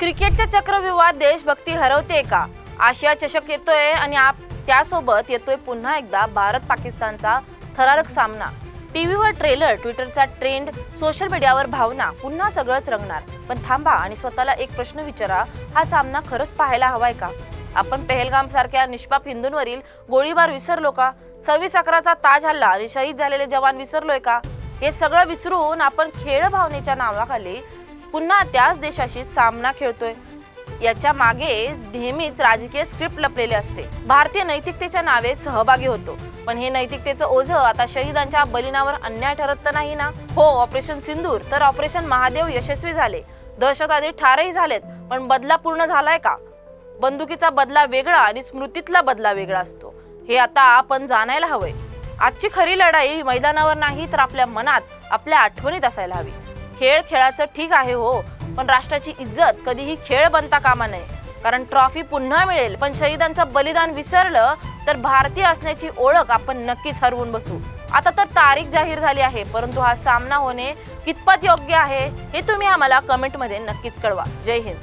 क्रिकेटच्या चक्रव्यूहात देशभक्ती हरवते का? आशिया चषक येतोय आणि त्यासोबत येतोय पुन्हा एकदा भारत पाकिस्तानचा थरारक सामना. टीव्हीवर ट्रेलर, ट्विटरचा ट्रेंड, सोशल मीडियावर भावना, पुन्हा सगळंच रंगणार. पण थांबा आणि स्वतःला एक प्रश्न विचारा, हा सामना खरंच पाहायला हवाय का? आपण पहलगाम सारख्या निष्पाप हिंदूंवरील गोळीबार विसरलो का? 26/11चा ताज हल्ला आणि शहीद झालेले जवान विसरलोय का? हे सगळं विसरून आपण खेळ भावनेच्या नावाखाली पुन्हा त्याच देशाशी सामना खेळतोय. याच्या मागे नेहमीच राजकीय स्क्रिप्ट लपलेले असते. भारतीय नैतिकतेच्या नावे सहभागी होतो, पण हे नैतिकतेचं ओझं आता शहीदांच्या बलिदानावर अन्याय ठरत तर नाही ना? हो, ऑपरेशन सिंदूर तर ऑपरेशन महादेव यशस्वी झाले, दहशतवादी ठारही झालेत, पण बदला पूर्ण झालाय का? बंदुकीचा बदला वेगळा आणि स्मृतीतला बदला वेगळा असतो, हे आता आपण जाणायला हवंय. आजची खरी लढाई मैदानावर नाही तर आपल्या मनात, आपल्या आठवणीत असायला हवी. खेळ खेळाचं ठीक आहे हो, पण राष्ट्राची इज्जत कधीही खेळ बनता कामा नये. कारण ट्रॉफी पुन्हा मिळेल, पण शहीदांचं बलिदान विसरलं तर भारतीय असण्याची ओळख आपण नक्कीच हरवून बसू. आता तर तारीख जाहीर झाली आहे, परंतु हा सामना होणे कितपत योग्य आहे हे तुम्ही आम्हाला कमेंटमध्ये नक्कीच कळवा. जय हिंद.